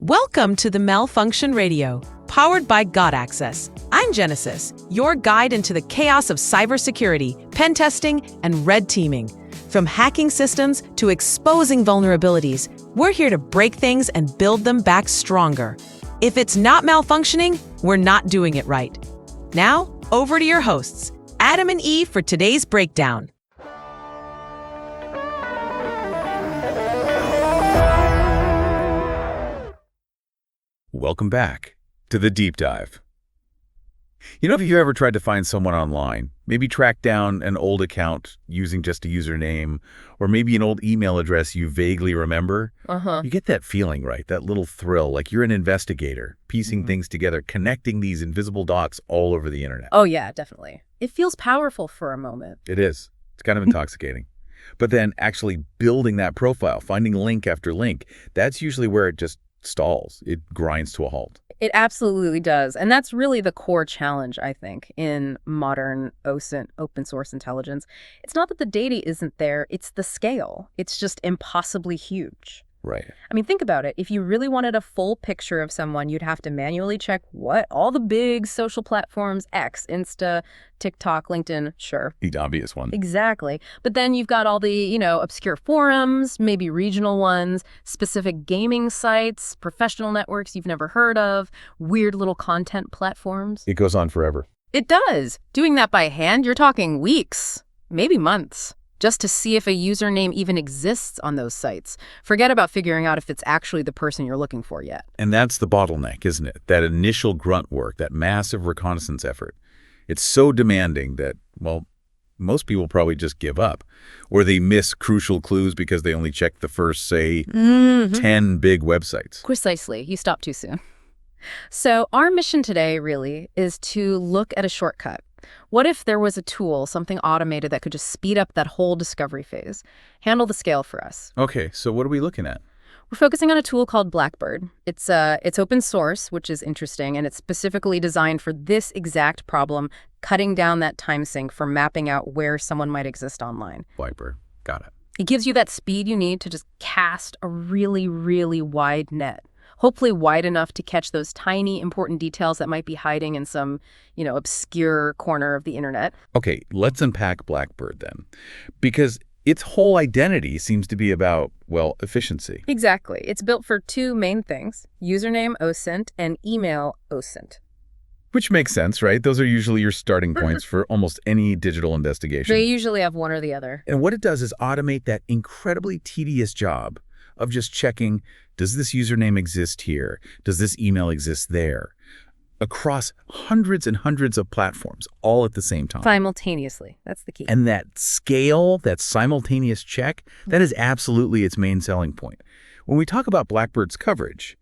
Welcome to the Malfunkt10n Radio, powered by God Access. I'm Gensys, your guide into the chaos of cybersecurity, pen testing, and red teaming. From hacking systems to exposing vulnerabilities, we're here to break things and build them back stronger. If it's not malfunctioning, we're not doing it right. Now, over to your hosts, Adam and Eve, for today's breakdown. Welcome back to the deep dive. You know, if you've ever tried to find someone online, maybe track down an old account using just a username, or maybe an old email address you vaguely remember, you get that feeling, right? That little thrill, like you're an investigator, piecing things together, connecting these invisible dots all over the internet. Oh, yeah, definitely. It feels powerful for a moment. It is. It's kind of intoxicating. But then actually building that profile, finding link after link, that's usually where it just stalls. It grinds to a halt. It absolutely does. And that's really the core challenge, I think, in modern OSINT, open source intelligence. It's not that the data isn't there, it's the scale. It's just impossibly huge. Right. I mean, think about it. If you really wanted a full picture of someone, you'd have to manually check all the big social platforms, X, Insta, TikTok, LinkedIn, sure. The obvious one. Exactly. But then you've got all the, obscure forums, maybe regional ones, specific gaming sites, professional networks you've never heard of, weird little content platforms. It goes on forever. It does. Doing that by hand, you're talking weeks, maybe months, just to see if a username even exists on those sites. Forget about figuring out if it's actually the person you're looking for yet. And that's the bottleneck, isn't it? That initial grunt work, that massive reconnaissance effort. It's so demanding that, most people probably just give up. Or they miss crucial clues because they only check the first, say, 10 big websites. Precisely. You stopped too soon. So our mission today, really, is to look at a shortcut. What if there was a tool, something automated that could just speed up that whole discovery phase, handle the scale for us? Okay, so what are we looking at? We're focusing on a tool called Blackbird. It's open source, which is interesting, and it's specifically designed for this exact problem, cutting down that time sink for mapping out where someone might exist online. Blackbird. Got it. It gives you that speed you need to just cast a really, really wide net. Hopefully wide enough to catch those tiny, important details that might be hiding in some, obscure corner of the internet. Okay, let's unpack Blackbird then. Because its whole identity seems to be about, efficiency. Exactly. It's built for two main things, username OSINT and email OSINT. Which makes sense, right? Those are usually your starting points for almost any digital investigation. They usually have one or the other. And what it does is automate that incredibly tedious job of just checking, does this username exist here? Does this email exist there? Across hundreds and hundreds of platforms, all at the same time. Simultaneously. That's the key. And that scale, that simultaneous check, that is absolutely its main selling point. When we talk about Blackbird's coverage,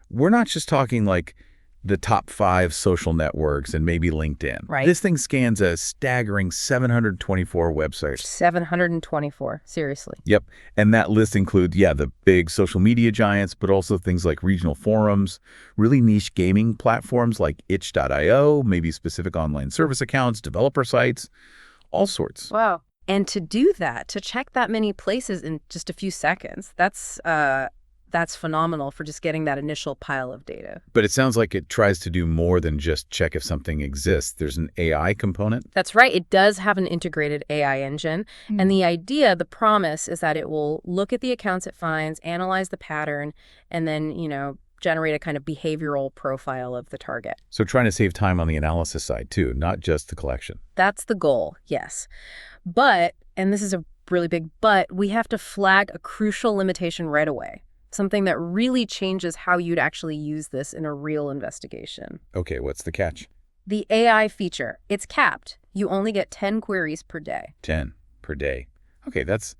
we're not just talking like the top 5 social networks and maybe LinkedIn. Right. This thing scans a staggering 724 websites. 724, seriously. Yep. And that list includes, the big social media giants, but also things like regional forums, really niche gaming platforms like itch.io, maybe specific online service accounts, developer sites, all sorts. Wow. And to do that, to check that many places in just a few seconds, that's phenomenal for just getting that initial pile of data. But it sounds like it tries to do more than just check if something exists. There's an AI component. That's right. It does have an integrated AI engine. And the idea, the promise, is that it will look at the accounts it finds, analyze the pattern, and then, generate a kind of behavioral profile of the target. So trying to save time on the analysis side, too, not just the collection. That's the goal, yes. But, and this is a really big but, we have to flag a crucial limitation right away. Something that really changes how you'd actually use this in a real investigation. Okay, what's the catch? The AI feature. It's capped. You only get 10 queries per day. 10 per day. Okay, that's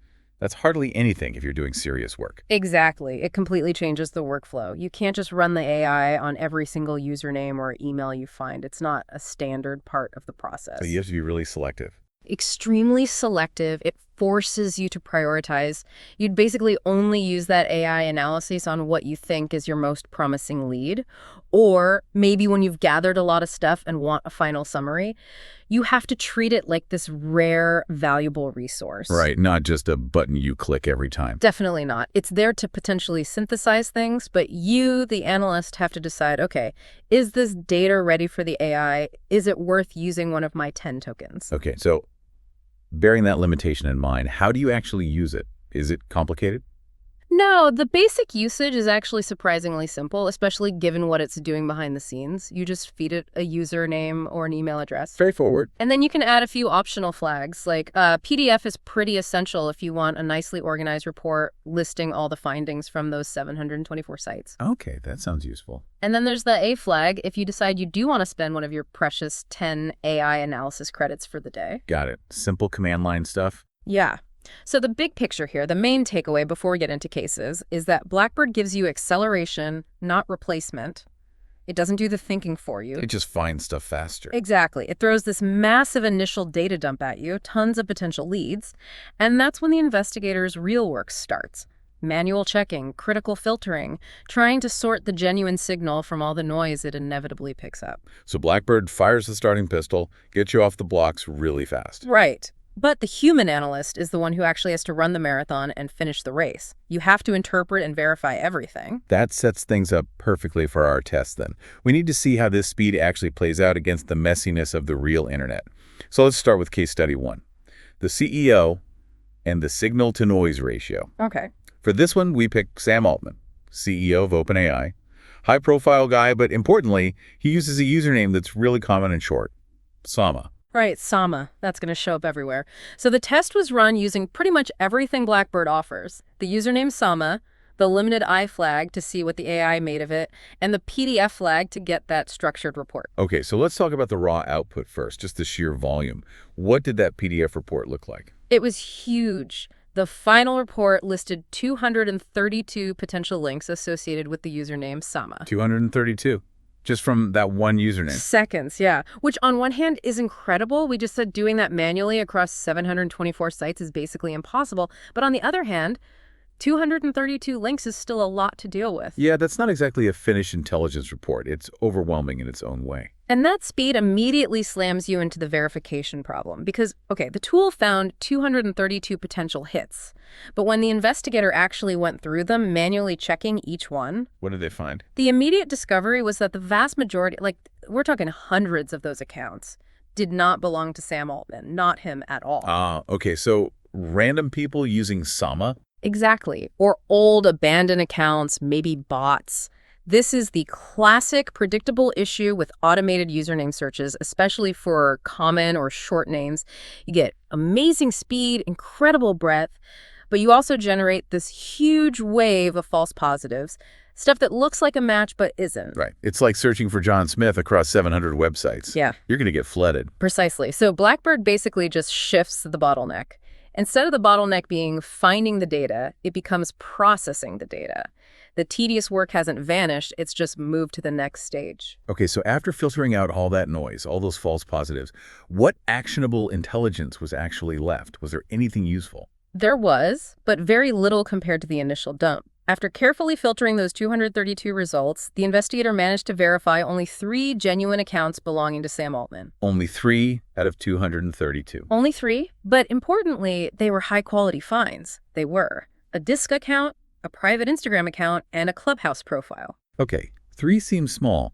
hardly anything if you're doing serious work. Exactly. It completely changes the workflow. You can't just run the AI on every single username or email you find. It's not a standard part of the process. So you have to be really selective. Extremely selective. It forces you to prioritize. You'd basically only use that AI analysis on what you think is your most promising lead. Or maybe when you've gathered a lot of stuff and want a final summary, you have to treat it like this rare, valuable resource. Right, not just a button you click every time. Definitely not. It's there to potentially synthesize things, but you, the analyst, have to decide, okay, is this data ready for the AI? Is it worth using one of my 10 tokens? Okay, so bearing that limitation in mind, how do you actually use it? Is it complicated? No, the basic usage is actually surprisingly simple, especially given what it's doing behind the scenes. You just feed it a username or an email address. Straightforward. And then you can add a few optional flags, like PDF is pretty essential if you want a nicely organized report listing all the findings from those 724 sites. Okay, that sounds useful. And then there's the A flag if you decide you do want to spend one of your precious 10 AI analysis credits for the day. Got it. Simple command line stuff. Yeah. So the big picture here, the main takeaway before we get into cases, is that Blackbird gives you acceleration, not replacement. It doesn't do the thinking for you. It just finds stuff faster. Exactly. It throws this massive initial data dump at you, tons of potential leads, and that's when the investigator's real work starts. Manual checking, critical filtering, trying to sort the genuine signal from all the noise it inevitably picks up. So Blackbird fires the starting pistol, gets you off the blocks really fast. Right. But the human analyst is the one who actually has to run the marathon and finish the race. You have to interpret and verify everything. That sets things up perfectly for our test then. We need to see how this speed actually plays out against the messiness of the real internet. So let's start with case study 1. The CEO and the signal-to-noise ratio. Okay. For this one, we pick Sam Altman, CEO of OpenAI. High-profile guy, but importantly, he uses a username that's really common and short, Sama. Right, Sama. That's going to show up everywhere. So the test was run using pretty much everything Blackbird offers. The username Sama, the limited I flag to see what the AI made of it, and the PDF flag to get that structured report. Okay, so let's talk about the raw output first, just the sheer volume. What did that PDF report look like? It was huge. The final report listed 232 potential links associated with the username Sama. 232. Just from that one username. Seconds, yeah. Which on one hand is incredible. We just said doing that manually across 724 sites is basically impossible. But on the other hand, 232 links is still a lot to deal with. Yeah, that's not exactly a finished intelligence report. It's overwhelming in its own way. And that speed immediately slams you into the verification problem because, okay, the tool found 232 potential hits. But when the investigator actually went through them, manually checking each one, What did they find? the immediate discovery was that the vast majority, like we're talking hundreds of those accounts, did not belong to Sam Altman, not him at all. Okay, so random people using Sama? Exactly. Or old abandoned accounts, maybe bots. This is the classic predictable issue with automated username searches, especially for common or short names. You get amazing speed, incredible breadth, but you also generate this huge wave of false positives, stuff that looks like a match but isn't. Right. It's like searching for John Smith across 700 websites. Yeah. You're going to get flooded. Precisely. So Blackbird basically just shifts the bottleneck. Instead of the bottleneck being finding the data, it becomes processing the data. The tedious work hasn't vanished, it's just moved to the next stage. Okay, so after filtering out all that noise, all those false positives, what actionable intelligence was actually left? Was there anything useful? There was, but very little compared to the initial dump. After carefully filtering those 232 results, the investigator managed to verify only 3 genuine accounts belonging to Sam Altman. Only 3 out of 232. Only 3, but importantly, they were high-quality finds. They were a disk account, a private Instagram account, and a Clubhouse profile. Okay, 3 seems small,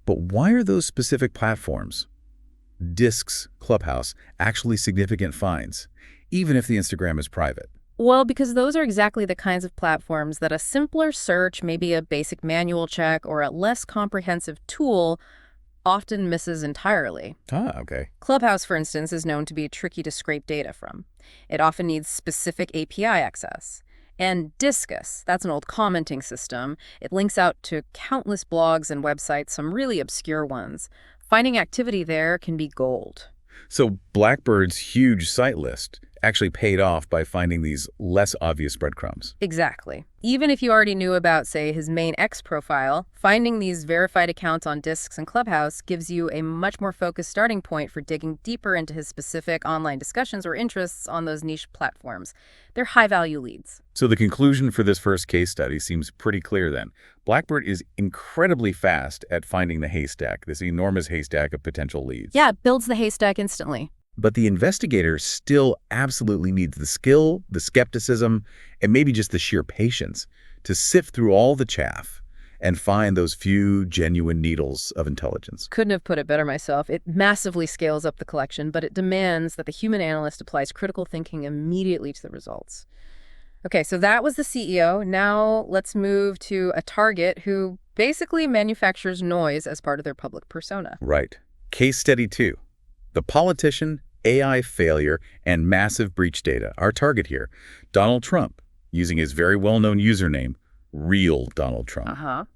but why are those specific platforms, disks, Clubhouse, actually significant finds, even if the Instagram is private? Well, because those are exactly the kinds of platforms that a simpler search, maybe a basic manual check, or a less comprehensive tool often misses entirely. Okay. Clubhouse, for instance, is known to be tricky to scrape data from. It often needs specific API access. And Discus, that's an old commenting system. It links out to countless blogs and websites, some really obscure ones. Finding activity there can be gold. So Blackbird's huge site list actually paid off by finding these less obvious breadcrumbs. Exactly. Even if you already knew about, say, his main X profile, finding these verified accounts on Discs and Clubhouse gives you a much more focused starting point for digging deeper into his specific online discussions or interests on those niche platforms. They're high-value leads. So the conclusion for this first case study seems pretty clear then. Blackbird is incredibly fast at finding the haystack, this enormous haystack of potential leads. Yeah, it builds the haystack instantly. But the investigator still absolutely needs the skill, the skepticism, and maybe just the sheer patience to sift through all the chaff and find those few genuine needles of intelligence. Couldn't have put it better myself. It massively scales up the collection, but it demands that the human analyst applies critical thinking immediately to the results. Okay, so that was the CEO. Now let's move to a target who basically manufactures noise as part of their public persona. Right. Case study 2. The politician, AI failure, and massive breach data. Our target here, Donald Trump, using his very well-known username, Real Donald Trump.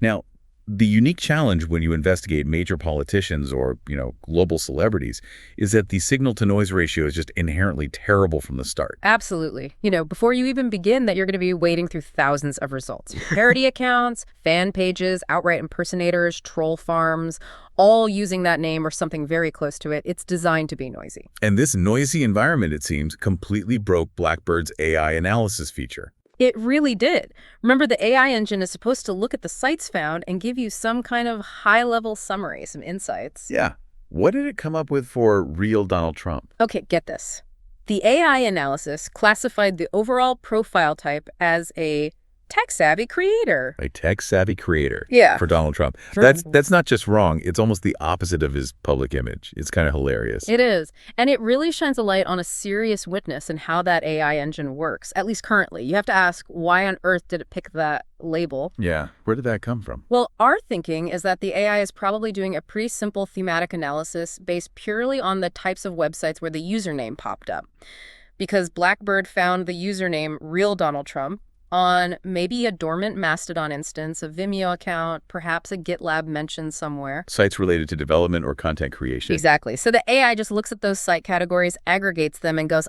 Now, the unique challenge when you investigate major politicians or, global celebrities is that the signal-to-noise ratio is just inherently terrible from the start. Absolutely. Before you even begin that, you're going to be wading through thousands of results. Parody accounts, fan pages, outright impersonators, troll farms, all using that name or something very close to it. It's designed to be noisy. And this noisy environment, it seems, completely broke Blackbird's AI analysis feature. It really did. Remember, the AI engine is supposed to look at the sites found and give you some kind of high-level summary, some insights. Yeah. What did it come up with for Real Donald Trump? Okay, get this. The AI analysis classified the overall profile type as a tech-savvy creator. A tech-savvy creator. Yeah. For Donald Trump. That's not just wrong. It's almost the opposite of his public image. It's kind of hilarious. It is. And it really shines a light on a serious witness in how that AI engine works, at least currently. You have to ask, why on earth did it pick that label? Yeah. Where did that come from? Well, our thinking is that the AI is probably doing a pretty simple thematic analysis based purely on the types of websites where the username popped up. Because Blackbird found the username Real Donald Trump on maybe a dormant Mastodon instance, a Vimeo account, perhaps a GitLab mention somewhere. Sites related to development or content creation. Exactly. So the AI just looks at those site categories, aggregates them, and goes,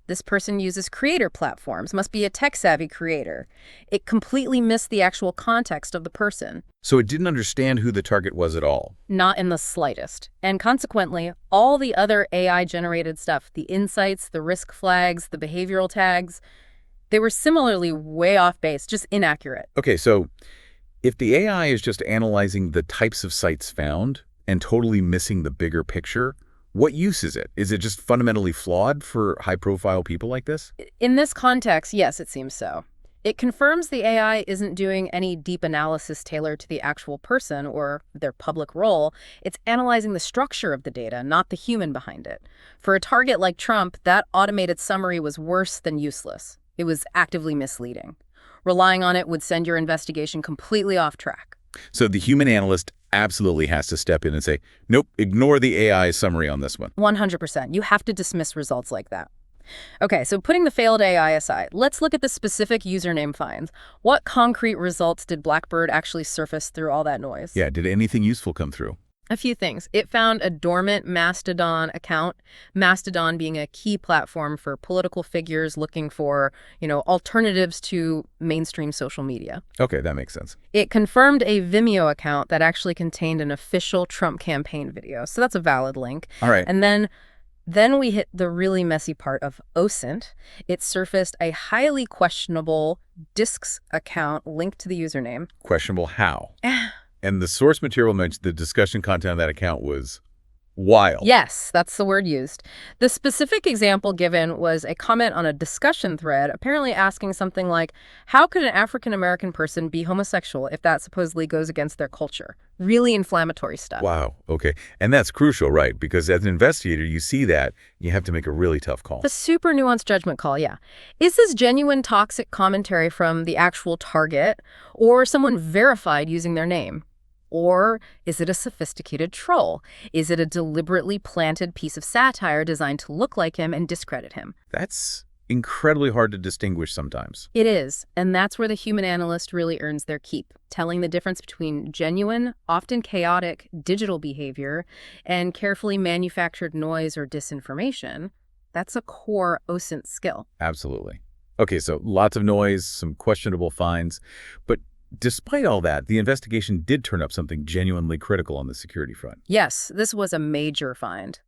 this person uses creator platforms, must be a tech-savvy creator. It completely missed the actual context of the person. So it didn't understand who the target was at all. Not in the slightest. And consequently, all the other AI-generated stuff, the insights, the risk flags, the behavioral tags, they were similarly way off base, just inaccurate. Okay, so if the AI is just analyzing the types of sites found and totally missing the bigger picture, what use is it? Is it just fundamentally flawed for high-profile people like this? In this context, yes, it seems so. It confirms the AI isn't doing any deep analysis tailored to the actual person or their public role. It's analyzing the structure of the data, not the human behind it. For a target like Trump, that automated summary was worse than useless. It was actively misleading. Relying on it would send your investigation completely off track. So the human analyst absolutely has to step in and say, nope, ignore the AI summary on this one. 100%. You have to dismiss results like that. Okay, so putting the failed AI aside, let's look at the specific username finds. What concrete results did Blackbird actually surface through all that noise? Yeah, did anything useful come through? A few things. It found a dormant Mastodon account, Mastodon being a key platform for political figures looking for, alternatives to mainstream social media. Okay, that makes sense. It confirmed a Vimeo account that actually contained an official Trump campaign video. So that's a valid link. All right. And then we hit the really messy part of OSINT. It surfaced a highly questionable Discs account linked to the username. Questionable how? And the source material mentioned the discussion content of that account was wild. Yes, that's the word used. The specific example given was a comment on a discussion thread, apparently asking something like, how could an African-American person be homosexual if that supposedly goes against their culture? Really inflammatory stuff. Wow. Okay. And that's crucial, right? Because as an investigator, you see that, you have to make a really tough call. The super nuanced judgment call, yeah. Is this genuine toxic commentary from the actual target or someone verified using their name? Or is it a sophisticated troll? Is it a deliberately planted piece of satire designed to look like him and discredit him? That's incredibly hard to distinguish sometimes. It is, and that's where the human analyst really earns their keep, telling the difference between genuine, often chaotic, digital behavior and carefully manufactured noise or disinformation, That's a core OSINT skill. Absolutely. Okay, so lots of noise, some questionable finds. But despite all that, the investigation did turn up something genuinely critical on the security front. Yes, this was a major find.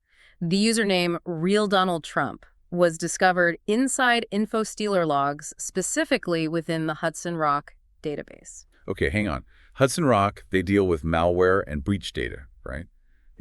The username Real Donald Trump was discovered inside InfoStealer logs, specifically within the Hudson Rock database. Okay, hang on. Hudson Rock, they deal with malware and breach data, right?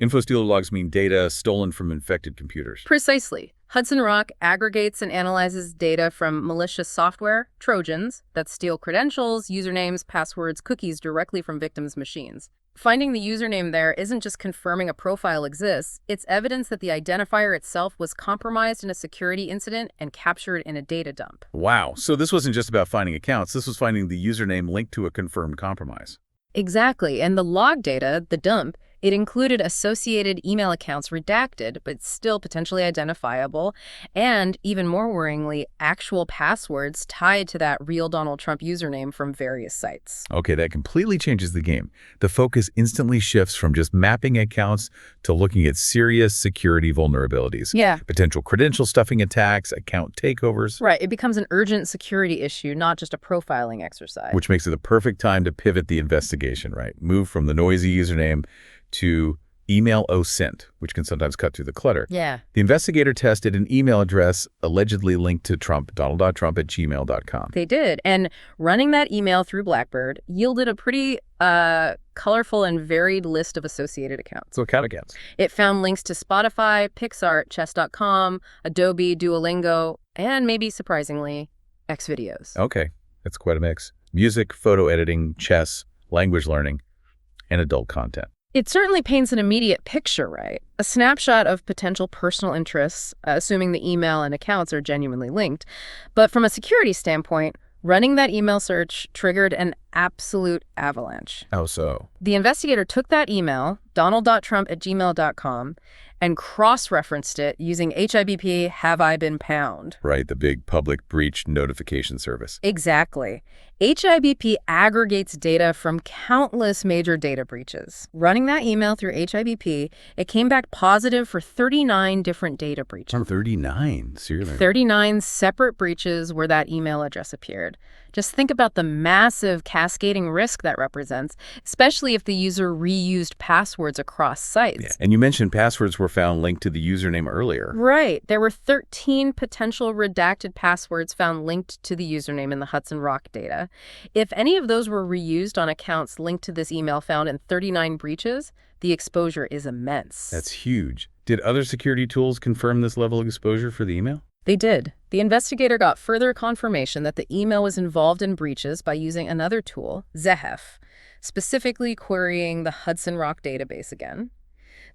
InfoStealer logs mean data stolen from infected computers. Precisely. Hudson Rock aggregates and analyzes data from malicious software, Trojans, that steal credentials, usernames, passwords, cookies directly from victims' machines. Finding the username there isn't just confirming a profile exists, it's evidence that the identifier itself was compromised in a security incident and captured in a data dump. Wow, so this wasn't just about finding accounts, this was finding the username linked to a confirmed compromise. Exactly, and the log data, the dump, it included associated email accounts redacted, but still potentially identifiable, and, even more worryingly, actual passwords tied to that real Donald Trump username from various sites. Okay, that completely changes the game. The focus instantly shifts from just mapping accounts to looking at serious security vulnerabilities. Yeah. Potential credential stuffing attacks, account takeovers. Right, it becomes an urgent security issue, not just a profiling exercise. Which makes it the perfect time to pivot the investigation, right? Move from the noisy username to email OSINT, which can sometimes cut through the clutter. Yeah. The investigator tested an email address allegedly linked to Trump, donald.trump@gmail.com. They did, and running that email through Blackbird yielded a pretty colorful and varied list of associated accounts. So account accounts. It found links to Spotify, Pixar, Chess.com, Adobe, Duolingo, and maybe surprisingly, Xvideos. Okay, that's quite a mix. Music, photo editing, chess, language learning, and adult content. It certainly paints an immediate picture, right? A snapshot of potential personal interests, assuming the email and accounts are genuinely linked. But from a security standpoint, running that email search triggered an absolute avalanche. How so? The investigator took that email, donald.trump@gmail.com, and cross-referenced it using HIBP Have I Been Pound. Right, the big public breach notification service. Exactly. HIBP aggregates data from countless major data breaches. Running that email through HIBP, it came back positive for 39 different data breaches. 39? Seriously? 39 separate breaches where that email address appeared. Just think about the massive cascading risk that represents, especially if the user reused passwords across sites. Yeah. And you mentioned passwords were found linked to the username earlier. Right. There were 13 potential redacted passwords found linked to the username in the Hudson Rock data. If any of those were reused on accounts linked to this email found in 39 breaches, the exposure is immense. That's huge. Did other security tools confirm this level of exposure for the email? They did. The investigator got further confirmation that the email was involved in breaches by using another tool, Zehef, specifically querying the Hudson Rock database again.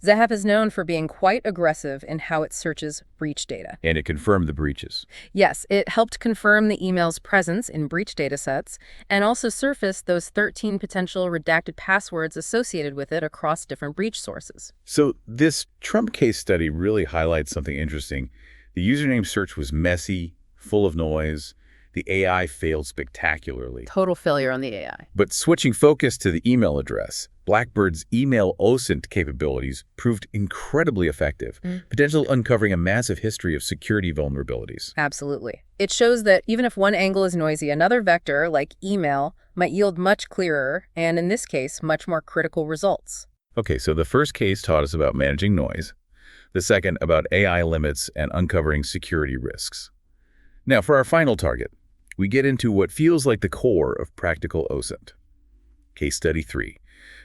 Zehef is known for being quite aggressive in how it searches breach data. And it confirmed the breaches. Yes, it helped confirm the email's presence in breach datasets and also surfaced those 13 potential redacted passwords associated with it across different breach sources. So this Trump case study really highlights something interesting. The username search was messy, full of noise. The AI failed spectacularly. Total failure on the AI. But switching focus to the email address, Blackbird's email OSINT capabilities proved incredibly effective, potentially uncovering a massive history of security vulnerabilities. Absolutely. It shows that even if one angle is noisy, another vector, like email, might yield much clearer, and in this case, much more critical results. Okay, so the first case taught us about managing noise. The second about AI limits and uncovering security risks. Now, for our final target, we get into what feels like the core of practical OSINT. Case Study 3,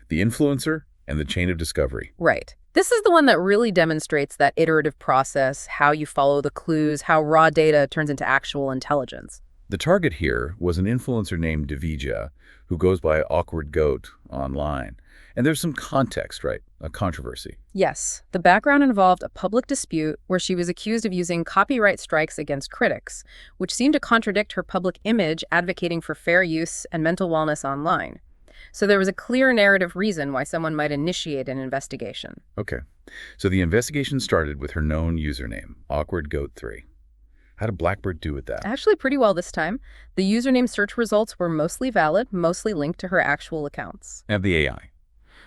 the influencer and the chain of discovery. Right. This is the one that really demonstrates that iterative process, how you follow the clues, how raw data turns into actual intelligence. The target here was an influencer named Davija, who goes by Awkward Goat online. And there's some context, right? A controversy. Yes. The background involved a public dispute where she was accused of using copyright strikes against critics, which seemed to contradict her public image advocating for fair use and mental wellness online. So there was a clear narrative reason why someone might initiate an investigation. Okay. So the investigation started with her known username, AwkwardGoat3. How did Blackbird do with that? Actually pretty well this time. The username search results were mostly valid, mostly linked to her actual accounts. And the AI.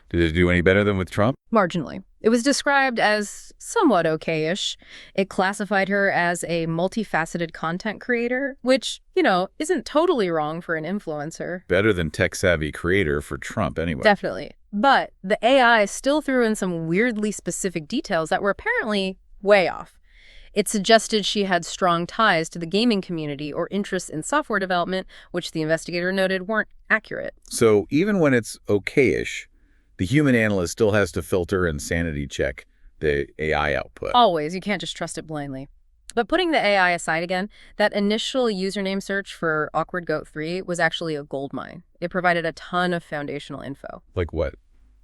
Did it do any better than with Trump? Marginally. It was described as somewhat okay-ish. It classified her as a multifaceted content creator, which, isn't totally wrong for an influencer. Better than tech-savvy creator for Trump, anyway. Definitely. But the AI still threw in some weirdly specific details that were apparently way off. It suggested she had strong ties to the gaming community or interests in software development, which the investigator noted weren't accurate. So even when it's okay-ish, the human analyst still has to filter and sanity check the AI output. Always. You can't just trust it blindly. But putting the AI aside again, that initial username search for Awkward Goat 3 was actually a goldmine. It provided a ton of foundational info. Like what?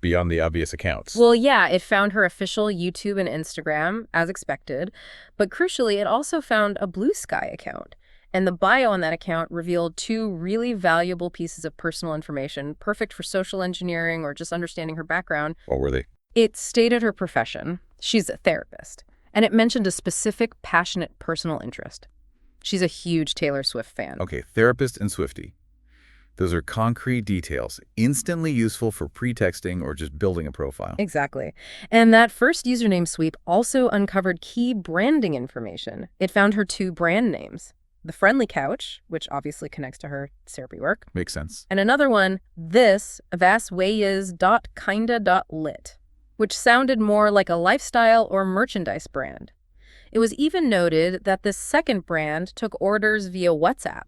Beyond the obvious accounts? Well, yeah, it found her official YouTube and Instagram, as expected. But crucially, it also found a Blue Sky account. And the bio on that account revealed 2 really valuable pieces of personal information, perfect for social engineering or just understanding her background. What were they? It stated her profession. She's a therapist. And it mentioned a specific, passionate personal interest. She's a huge Taylor Swift fan. Okay, therapist and Swiftie. Those are concrete details, instantly useful for pretexting or just building a profile. Exactly. And that first username sweep also uncovered key branding information. It found her 2 brand names. The Friendly Couch, which obviously connects to her therapy work. Makes sense. And another one, this, vaswayis.kinda.lit, which sounded more like a lifestyle or merchandise brand. It was even noted that this second brand took orders via WhatsApp,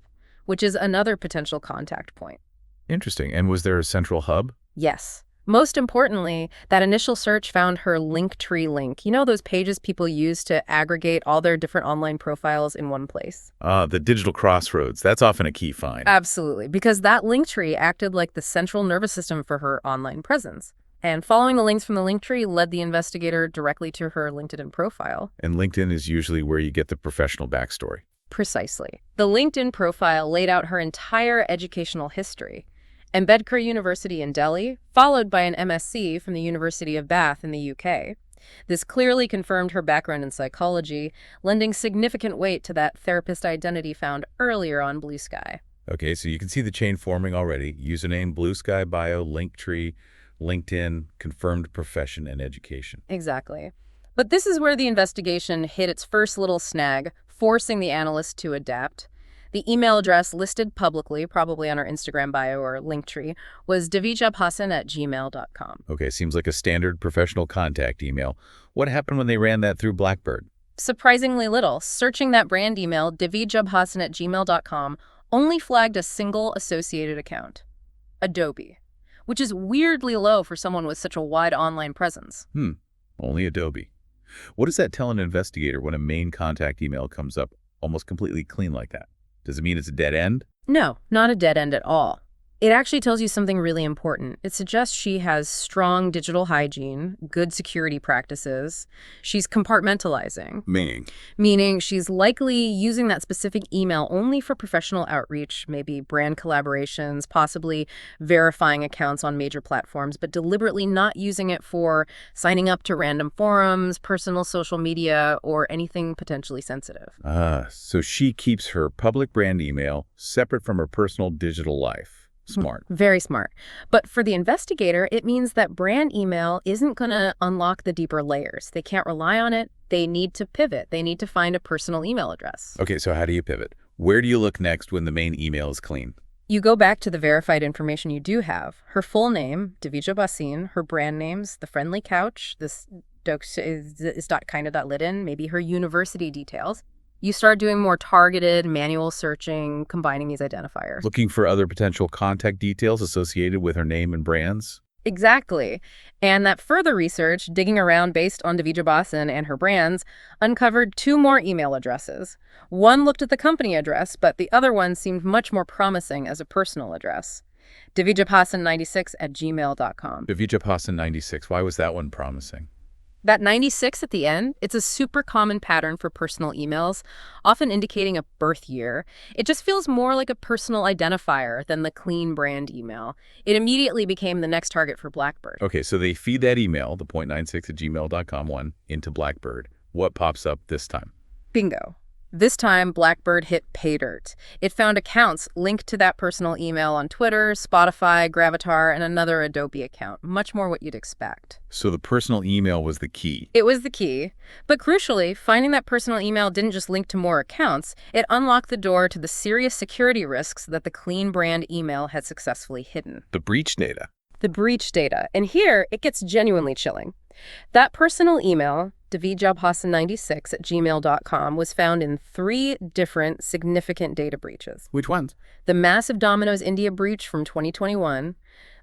which is another potential contact point. Interesting. And was there a central hub? Yes. Most importantly, that initial search found her Linktree link. You know those pages people use to aggregate all their different online profiles in one place? The digital crossroads. That's often a key find. Absolutely, because that Linktree acted like the central nervous system for her online presence. And following the links from the Linktree led the investigator directly to her LinkedIn profile. And LinkedIn is usually where you get the professional backstory. Precisely. The LinkedIn profile laid out her entire educational history. Ambedkar University in Delhi, followed by an MSc from the University of Bath in the UK. This clearly confirmed her background in psychology, lending significant weight to that therapist identity found earlier on Blue Sky. Okay, so you can see the chain forming already. Username, Blue Sky bio, Linktree, LinkedIn, confirmed profession and education. Exactly. But this is where the investigation hit its first little snag, forcing the analyst to adapt. The email address listed publicly, probably on her Instagram bio or Linktree, was davijabhassan@gmail.com. Okay, seems like a standard professional contact email. What happened when they ran that through Blackbird? Surprisingly little. Searching that brand email, davijabhassan@gmail.com, only flagged a single associated account, Adobe, which is weirdly low for someone with such a wide online presence. Only Adobe. What does that tell an investigator when a main contact email comes up almost completely clean like that? Does it mean it's a dead end? No, not a dead end at all. It actually tells you something really important. It suggests she has strong digital hygiene, good security practices. She's compartmentalizing. Meaning she's likely using that specific email only for professional outreach, maybe brand collaborations, possibly verifying accounts on major platforms, but deliberately not using it for signing up to random forums, personal social media, or anything potentially sensitive. So she keeps her public brand email separate from her personal digital life. Smart. Very smart. But for the investigator, it means that brand email isn't going to unlock the deeper layers. They can't rely on it. They need to pivot. They need to find a personal email address. Okay, so how do you pivot? Where do you look next when the main email is clean? You go back to the verified information you do have. Her full name, Davija Bhasin, her brand names, the Friendly Couch, this is .kinda.lit, maybe her university details. You start doing more targeted manual searching, combining these identifiers. Looking for other potential contact details associated with her name and brands? Exactly. And that further research, digging around based on Davija Bhasin and her brands, uncovered 2 more email addresses. One looked at the company address, but the other one seemed much more promising as a personal address. davijabhasan96@gmail.com. Davijabhasan96. Why was that one promising? That 96 at the end, it's a super common pattern for personal emails, often indicating a birth year. It just feels more like a personal identifier than the clean brand email. It immediately became the next target for Blackbird. Okay, so they feed that email, the .96@gmail.com one, into Blackbird. What pops up this time? Bingo. This time, Blackbird hit pay dirt. It found accounts linked to that personal email on Twitter, Spotify, Gravatar, and another Adobe account. Much more what you'd expect. So the personal email was the key. It was the key. But crucially, finding that personal email didn't just link to more accounts, it unlocked the door to the serious security risks that the clean brand email had successfully hidden. The breach data. The breach data. And here, it gets genuinely chilling. That personal email, digestible@gmail.com, was found in 3 different significant data breaches. Which ones? The massive Domino's India breach from 2021,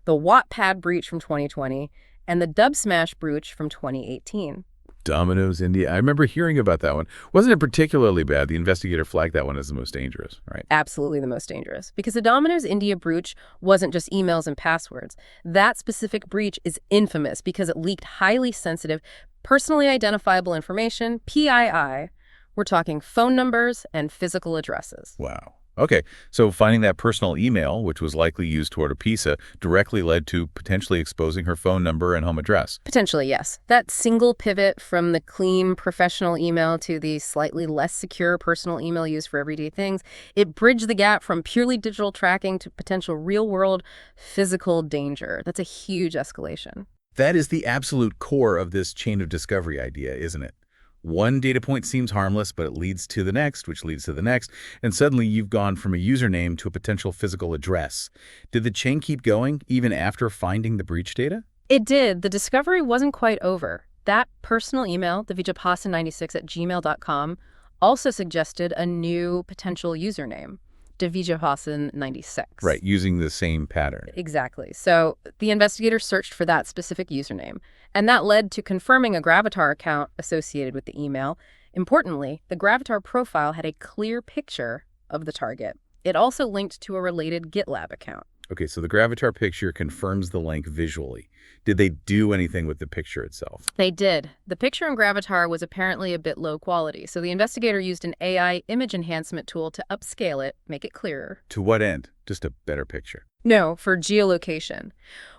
the Wattpad breach from 2020, and the Dubsmash breach from 2018. Domino's India. I remember hearing about that one. Wasn't it particularly bad? The investigator flagged that one as the most dangerous, right? Absolutely the most dangerous. Because the Domino's India breach wasn't just emails and passwords. That specific breach is infamous because it leaked highly sensitive, personally identifiable information, PII. We're talking phone numbers and physical addresses. Wow. Okay, so finding that personal email, which was likely used toward a PISA, directly led to potentially exposing her phone number and home address. Potentially, yes. That single pivot from the clean professional email to the slightly less secure personal email used for everyday things, it bridged the gap from purely digital tracking to potential real-world physical danger. That's a huge escalation. That is the absolute core of this chain of discovery idea, isn't it? One data point seems harmless, but it leads to the next, which leads to the next, and suddenly you've gone from a username to a potential physical address. Did the chain keep going even after finding the breach data? It did. The discovery wasn't quite over. That personal email, davijahpasan96@gmail.com, also suggested a new potential username, davijahpasan96. Right, using the same pattern. Exactly. So the investigator searched for that specific username, and that led to confirming a Gravatar account associated with the email. Importantly, the Gravatar profile had a clear picture of the target. It also linked to a related GitLab account. Okay, so the Gravatar picture confirms the link visually. Did they do anything with the picture itself? They did. The picture in Gravatar was apparently a bit low quality, so the investigator used an AI image enhancement tool to upscale it, make it clearer. To what end? Just a better picture? No, for geolocation.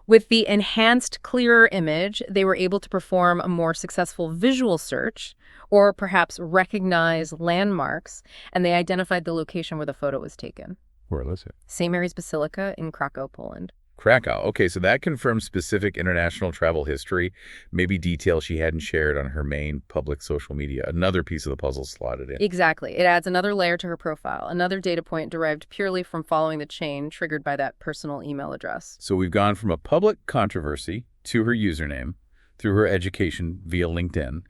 With the enhanced, clearer image, they were able to perform a more successful visual search, or perhaps recognize landmarks, and they identified the location where the photo was taken. Where was it? St. Mary's Basilica in Krakow, Poland. Krakow. Okay, so that confirms specific international travel history, maybe details she hadn't shared on her main public social media. Another piece of the puzzle slotted in. Exactly. It adds another layer to her profile, another data point derived purely from following the chain triggered by that personal email address. So we've gone from a public controversy to her username, through her education via LinkedIn,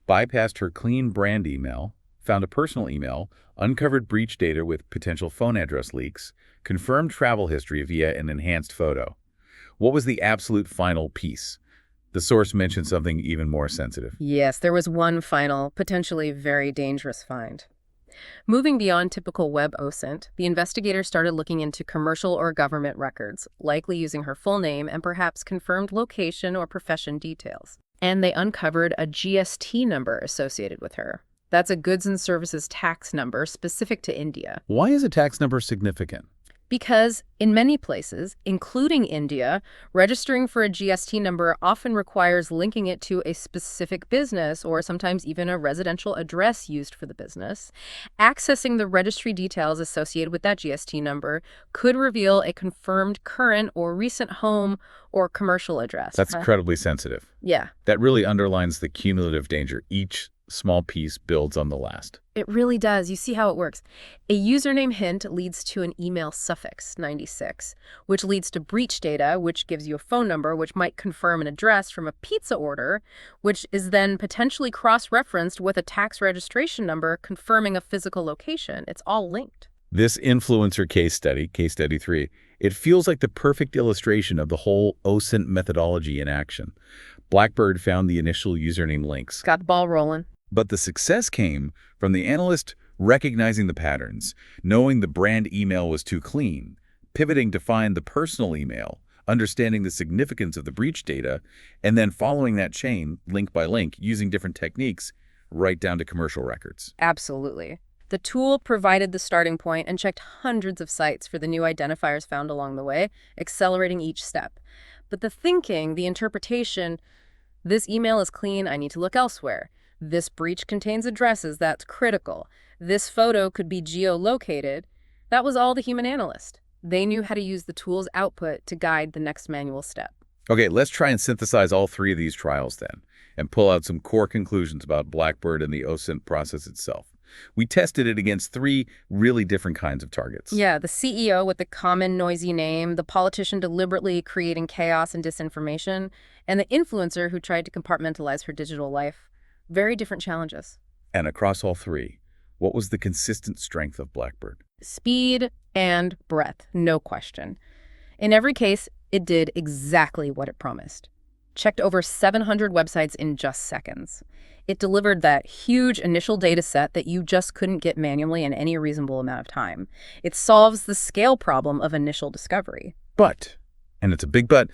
bypassed her clean brand email, found a personal email, uncovered breach data with potential phone address leaks, confirmed travel history via an enhanced photo. What was the absolute final piece? The source mentioned something even more sensitive. Yes, there was one final, potentially very dangerous find. Moving beyond typical web OSINT, the investigators started looking into commercial or government records, likely using her full name and perhaps confirmed location or profession details. And they uncovered a GST number associated with her. That's a goods and services tax number specific to India. Why is a tax number significant? Because in many places, including India, registering for a GST number often requires linking it to a specific business or sometimes even a residential address used for the business. Accessing the registry details associated with that GST number could reveal a confirmed current or recent home or commercial address. That's incredibly sensitive. Yeah. That really underlines the cumulative danger. Each small piece builds on the last. It really does. You see how it works. A username hint leads to an email suffix, 96, which leads to breach data, which gives you a phone number, which might confirm an address from a pizza order, which is then potentially cross-referenced with a tax registration number confirming a physical location. It's all linked. This influencer case study 3, it feels like the perfect illustration of the whole OSINT methodology in action. Blackbird found the initial username links. Got the ball rolling. But the success came from the analyst recognizing the patterns, knowing the brand email was too clean, pivoting to find the personal email, understanding the significance of the breach data, and then following that chain, link by link, using different techniques, right down to commercial records. Absolutely. The tool provided the starting point and checked hundreds of sites for the new identifiers found along the way, accelerating each step. But the thinking, the interpretation, this email is clean, I need to look elsewhere. This breach contains addresses, that's critical. This photo could be geolocated. That was all the human analyst. They knew how to use the tool's output to guide the next manual step. Okay, let's try and synthesize all three of these trials then, and pull out some core conclusions about Blackbird and the OSINT process itself. We tested it against three really different kinds of targets. Yeah, the CEO with the common noisy name, the politician deliberately creating chaos and disinformation, and the influencer who tried to compartmentalize her digital life. Very different challenges. And across all three, what was the consistent strength of Blackbird? Speed and breadth, no question. In every case, it did exactly what it promised. Checked over 700 websites in just seconds. It delivered that huge initial data set that you just couldn't get manually in any reasonable amount of time. It solves the scale problem of initial discovery. But, and it's a big but,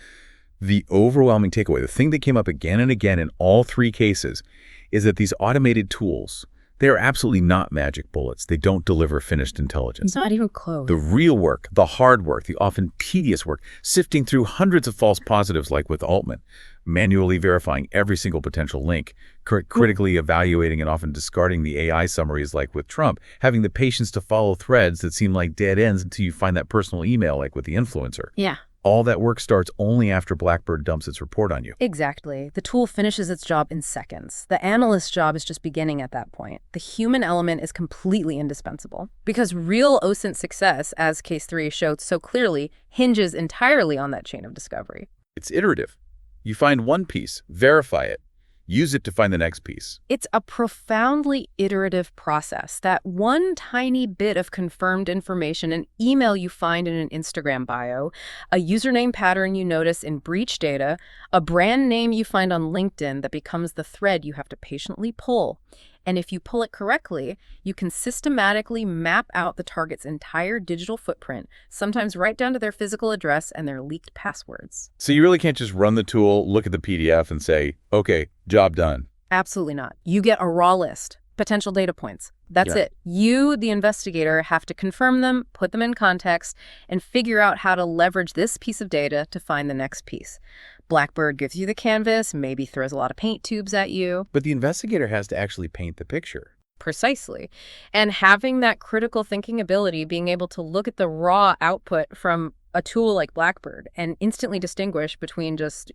the overwhelming takeaway, the thing that came up again and again in all three cases, is that these automated tools, they are absolutely not magic bullets. They don't deliver finished intelligence. It's not even close. The real work, the hard work, the often tedious work, sifting through hundreds of false positives like with Altman, manually verifying every single potential link, critically evaluating and often discarding the AI summaries like with Trump, having the patience to follow threads that seem like dead ends until you find that personal email like with the influencer. Yeah. All that work starts only after Blackbird dumps its report on you. Exactly. The tool finishes its job in seconds. The analyst's job is just beginning at that point. The human element is completely indispensable. Because real OSINT success, as Case 3 showed so clearly, hinges entirely on that chain of discovery. It's iterative. You find one piece, verify it, use it to find the next piece. It's a profoundly iterative process. That one tiny bit of confirmed information, an email you find in an Instagram bio, a username pattern you notice in breach data, a brand name you find on LinkedIn that becomes the thread you have to patiently pull. And if you pull it correctly, you can systematically map out the target's entire digital footprint, sometimes right down to their physical address and their leaked passwords. So you really can't just run the tool, look at the PDF, and say, okay, job done. Absolutely not. You get a raw list, potential data points. That's it. You, the investigator, have to confirm them, put them in context, and figure out how to leverage this piece of data to find the next piece. Blackbird gives you the canvas, maybe throws a lot of paint tubes at you. But the investigator has to actually paint the picture. Precisely. And having that critical thinking ability, being able to look at the raw output from a tool like Blackbird and instantly distinguish between just,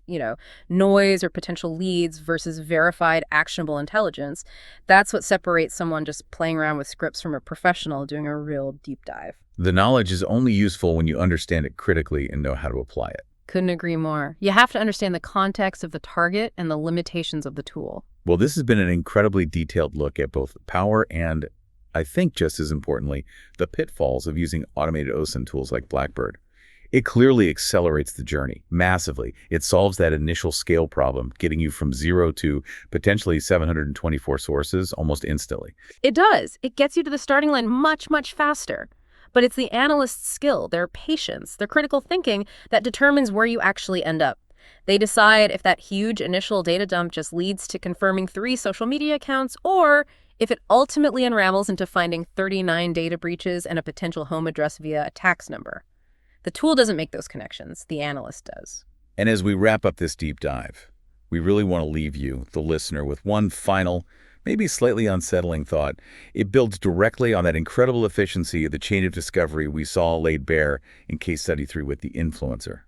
noise or potential leads versus verified actionable intelligence, that's what separates someone just playing around with scripts from a professional doing a real deep dive. The knowledge is only useful when you understand it critically and know how to apply it. Couldn't agree more. You have to understand the context of the target and the limitations of the tool. Well, this has been an incredibly detailed look at both the power and, I think just as importantly, the pitfalls of using automated OSINT tools like Blackbird. It clearly accelerates the journey massively. It solves that initial scale problem, getting you from 0 to potentially 724 sources almost instantly. It does. It gets you to the starting line much, much faster. But it's the analyst's skill, their patience, their critical thinking that determines where you actually end up. They decide if that huge initial data dump just leads to confirming 3 social media accounts, or if it ultimately unravels into finding 39 data breaches and a potential home address via a tax number. The tool doesn't make those connections, the analyst does. And as we wrap up this deep dive, we really want to leave you, the listener, with one final, maybe slightly unsettling thought. It builds directly on that incredible efficiency of the chain of discovery we saw laid bare in case study 3 with the influencer.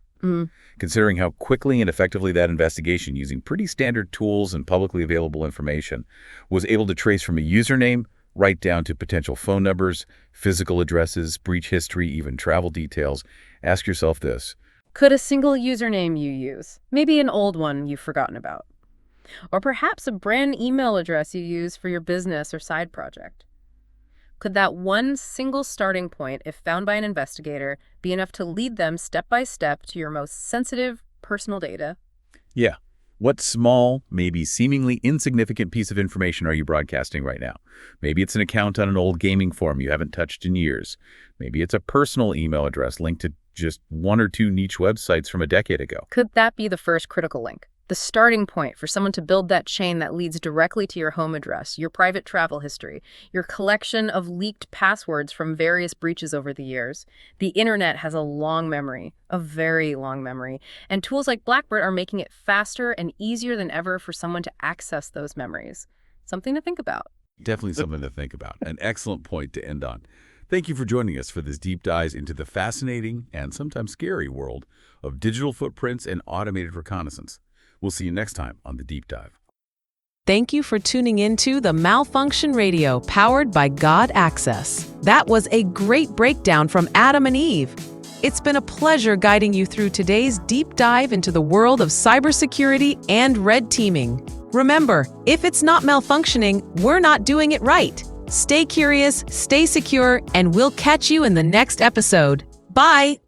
Considering how quickly and effectively that investigation, using pretty standard tools and publicly available information, was able to trace from a username right down to potential phone numbers, physical addresses, breach history, even travel details, ask yourself this. Could a single username you use, maybe an old one you've forgotten about, or perhaps a brand email address you use for your business or side project, could that one single starting point, if found by an investigator, be enough to lead them step by step to your most sensitive personal data? Yeah. What small, maybe seemingly insignificant piece of information are you broadcasting right now? Maybe it's an account on an old gaming forum you haven't touched in years. Maybe it's a personal email address linked to just 1 or 2 niche websites from a decade ago. Could that be the first critical link? The starting point for someone to build that chain that leads directly to your home address, your private travel history, your collection of leaked passwords from various breaches over the years. The internet has a long memory, a very long memory, and tools like Blackbird are making it faster and easier than ever for someone to access those memories. Something to think about. Definitely something to think about. An excellent point to end on. Thank you for joining us for this deep dive into the fascinating and sometimes scary world of digital footprints and automated reconnaissance. We'll see you next time on The Deep Dive. Thank you for tuning into the Malfunction Radio powered by God Access. That was a great breakdown from Adam and Eve. It's been a pleasure guiding you through today's deep dive into the world of cybersecurity and red teaming. Remember, if it's not malfunctioning, we're not doing it right. Stay curious, stay secure, and we'll catch you in the next episode. Bye!